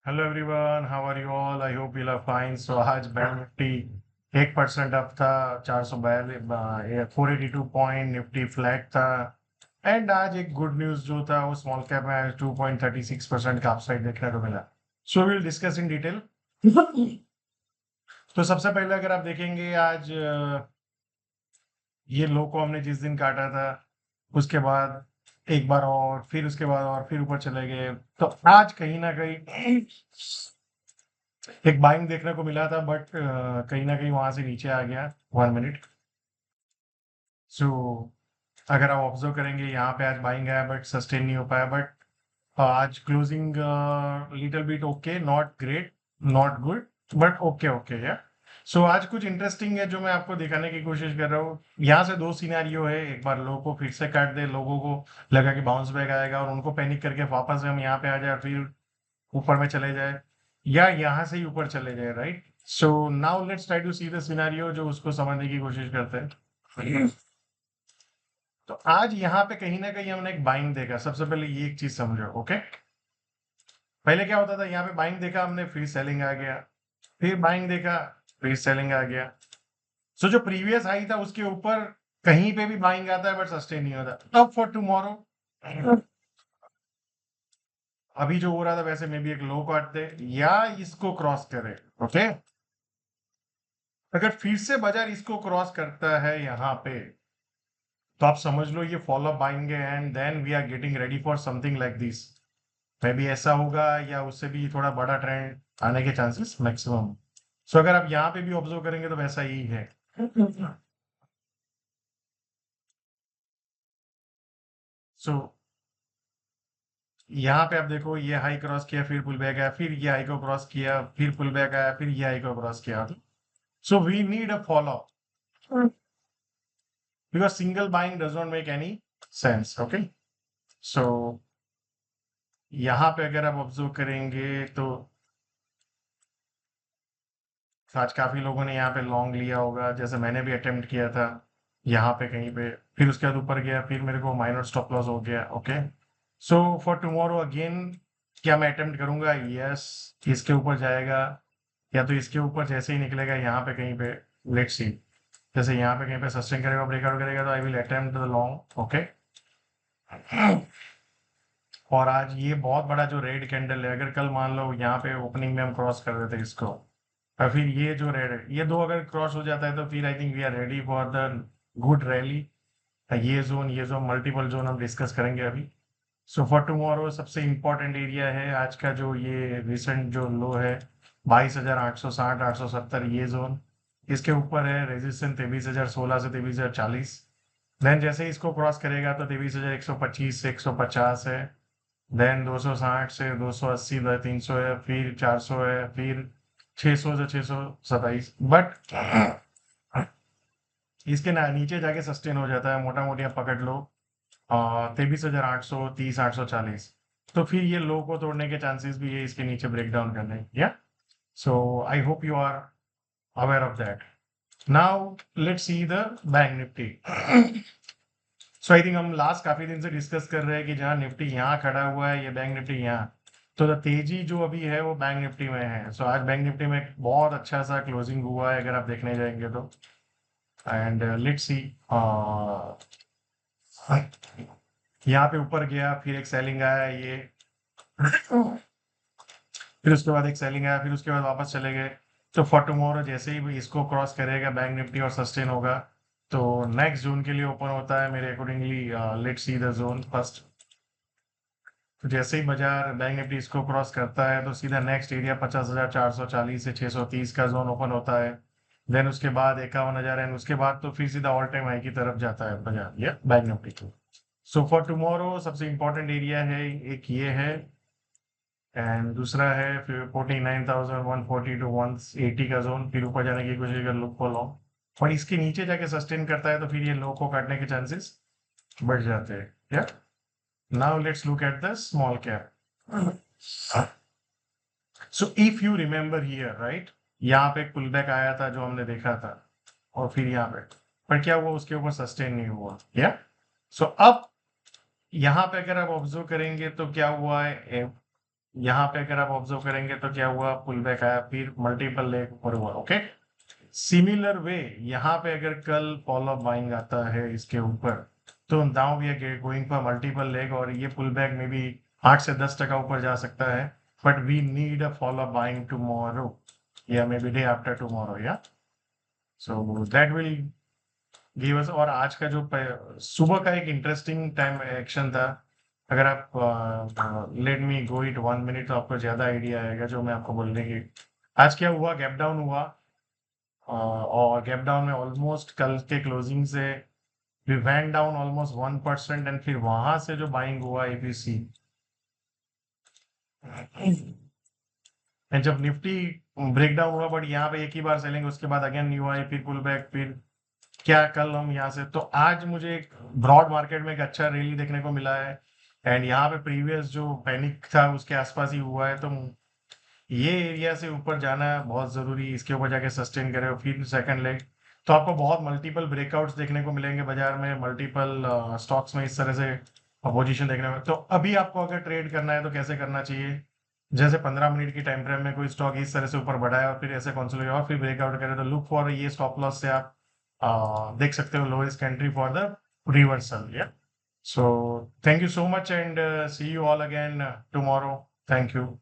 Hello everyone, how are you all? I hope you are fine. So आज bank nifty 1% up था, 442 482 point. Nifty flat था। And आज एक good news जो था वो स्मॉल कैप में आज 2.36% का अपसाइड देखने को मिला। So will discuss in detail. तो सबसे पहले अगर आप देखेंगे आज ये लो को हमने जिस दिन काटा था उसके बाद एक बार और फिर उसके बाद और फिर ऊपर चले गए। तो आज कहीं ना कहीं एक बाइंग देखने को मिला था, बट कहीं ना कहीं वहां से नीचे आ गया। 1 मिनट। सो अगर आप ऑब्जर्व करेंगे यहाँ पे आज बाइंग आया बट सस्टेन नहीं हो पाया। बट आज closing little bit okay, not great, not good, but okay okay या। सो आज कुछ इंटरेस्टिंग है जो मैं आपको दिखाने की कोशिश कर रहा हूँ। यहाँ से दो सिनेरियो है, एक बार लो को फिर से काट दे, लोगों को लगा कि बाउंस बैक आएगा और उनको पैनिक करके वापस हम यहाँ पे आ जाए, फिर ऊपर में चले जाए, या यहाँ से ही ऊपर चले जाए, right? So now let's try to see the scenario जो उसको समझने की कोशिश करते हैं। तो आज यहाँ पे कहीं ना कहीं हमने एक बाइंग देखा। सबसे पहले ये एक चीज समझो, ओके? पहले क्या होता था, यहाँ पे बाइंग देखा हमने, फिर सेलिंग आ गया, फिर बाइंग देखा, फिर सेलिंग आ गया। सो जो प्रीवियस हाई था उसके ऊपर कहीं पे भी बाइंग आता है बट सस्टेन नहीं होता। अब फॉर टुमारो अभी जो हो रहा था वैसे में भी एक लो काट दे या इसको क्रॉस करे, ओके? अगर फिर से बाजार इसको क्रॉस करता है यहाँ पे तो आप समझ लो ये फॉलो अप आएंगे and then we are getting ready for something like this. Maybe ऐसा होगा या उससे भी थोड़ा बड़ा ट्रेंड आने के चांसेस मैक्सिमम। सो अगर आप यहाँ पे भी ऑब्जर्व करेंगे तो वैसा ही है। सो यहाँ पे आप देखो, ये हाई क्रॉस किया, फिर पुल बैक आया, फिर ये हाई को क्रॉस किया, फिर पुल बैक आया, फिर ये हाई को क्रॉस किया। So we need a follow because single buying does not make any sense, okay? So यहाँ पे अगर आप ऑब्जर्व करेंगे तो आज काफी लोगों ने यहाँ पे लॉन्ग लिया होगा, जैसे मैंने भी अटेम्प्ट किया था यहाँ पे कहीं पे, फिर उसके बाद ऊपर गया, फिर मेरे को माइनर स्टॉप लॉस हो गया, okay? So for tomorrow again क्या मैं अटेम्प्ट करूंगा? यस, इसके ऊपर जाएगा या तो इसके ऊपर जैसे ही निकलेगा यहाँ पे कहीं पे, लेट्स सी, जैसे यहाँ पे कहीं पे सस्टेन करेगा, ब्रेकआउट करेगा, तो I will attempt the long, okay? और आज ये बहुत बड़ा जो रेड कैंडल है, अगर कल मान लो यहाँ पे ओपनिंग में हम क्रॉस कर देते इसको, और फिर ये जो रेड है, ये दो अगर क्रॉस हो जाता है तो फिर I think we are ready for the good rally. ये जोन मल्टीपल जोन हम डिस्कस करेंगे अभी। सो फॉर टुमारो सबसे इंपॉर्टेंट एरिया है आज का जो ये रिसेंट जो लो है, 22,860 870, ये जोन। इसके ऊपर है रेजिस्टेंस 23,016 से 23,040। देन जैसे ही इसको क्रॉस करेगा तो 23,125 से 150 है। देन 260 से 280, 300 है, फिर 400 है, फिर 600 से 627। बट इसके ना नीचे जाके सस्टेन हो जाता है, मोटा मोटी आप पकड़ लो 23,830 840। तो फिर ये लो को तोड़ने के चांसेस भी है इसके नीचे ब्रेक डाउन करने, या। So I hope you are aware of that. Now let's see the bank nifty. So I think हम लास्ट काफी दिन से डिस्कस कर रहे हैं कि जहां निफ्टी यहाँ खड़ा हुआ है, ये बैंक निफ्टी यहाँ, तो द तेजी जो अभी है वो बैंक निफ्टी में है। सो आज बैंक निफ्टी में एक बहुत अच्छा सा क्लोजिंग हुआ है अगर आप देखने जाएंगे तो। एंड लेट्स सी, यहाँ पे ऊपर गया, फिर एक सेलिंग आया ये, फिर उसके बाद एक सेलिंग आया, फिर उसके बाद वापस चले गए। तो फॉर टुमारो जैसे ही भी इसको क्रॉस करेगा बैंक निफ्टी और सस्टेन होगा तो नेक्स्ट जोन के लिए ओपन होता है मेरे accordingly. Let's see the zone first. तो जैसे ही बाजार बैंक निफ्टी इसको क्रॉस करता है तो सीधा नेक्स्ट एरिया 50,440 से 630 का जोन ओपन होता है। देन उसके बाद 51,000 एंड उसके बाद तो फिर सीधा ऑल टाइम हाई की तरफ जाता है बाजार, या बैंक निफ्टी को। सो फॉर टुमारो सबसे इंपॉर्टेंट एरिया है, एक ये है, एंड दूसरा है फिर 49,140 टू 180 का जोन, फिर ऊपर जाने की कोशिश कर लुक फॉर लॉन्ग। और इसके नीचे जाके सस्टेन करता है तो फिर ये लो को काटने के चांसेस बढ़ जाते हैं, या। Now let's look at the small cap. So if you remember here, right, यहाँ पे एक पुल बैक आया था जो हमने देखा था, और फिर यहाँ पे, पर क्या हुआ, उसके ऊपर सस्टेन नहीं हुआ, या। सो अब यहाँ पे अगर आप ऑब्जर्व करेंगे तो क्या हुआ है, यहाँ पे अगर आप ऑब्जर्व करेंगे तो क्या हुआ, पुल बैक आया, फिर मल्टीपल लेग ऊपर हुआ। ओके, सिमिलर वे यहाँ पे अगर कल फॉलो अप बाइंग आता है इसके ऊपर, तो now we are going for multiple leg, और ये पुल बैक में भी 8 से 10% ऊपर जा सकता है, but we need a follow up buying tomorrow या maybe day after tomorrow, या so that will give us. और आज का जो सुबह का एक इंटरेस्टिंग टाइम एक्शन था, अगर आप let me go it 1 minute तो आपको ज्यादा आइडिया आएगा जो मैं आपको बोलने की। आज क्या हुआ, गैप डाउन हुआ, और गैप डाउन में ऑलमोस्ट कल के क्लोजिंग से we went down almost 1%, and फिर वहां से जो बाइंग हुआ एबीसी, एंड जब निफ्टी ब्रेक डाउन हुआ, बट यहाँ पे एक ही बार सेलिंग, उसके बाद अगेन न्यू आई, फिर पुल बैक, फिर क्या कल हम यहाँ से, तो आज मुझे एक ब्रॉड मार्केट में एक अच्छा रैली देखने को मिला है, एंड यहाँ पे प्रीवियस जो पैनिक था उसके आसपास ही हुआ है, तो ये एरिया से ऊपर जाना है बहुत जरूरी, इसके ऊपर जाके सस्टेन करे और फिर सेकंड लेग, तो आपको बहुत मल्टीपल ब्रेकआउट्स देखने को मिलेंगे बाजार में, मल्टीपल स्टॉक्स में इस तरह से अपोजिशन देखने में। तो अभी आपको अगर ट्रेड करना है तो कैसे करना चाहिए, जैसे 15 मिनट की टाइम फ्रेम में कोई स्टॉक इस तरह से ऊपर बढ़ाए और फिर ऐसे कंसोलिडेट और फिर ब्रेकआउट करे, तो लुक फॉर ये स्टॉप लॉस से आप देख सकते हो lowest entry for the reversal, या so thank you so much, and see you all again tomorrow. Thank you.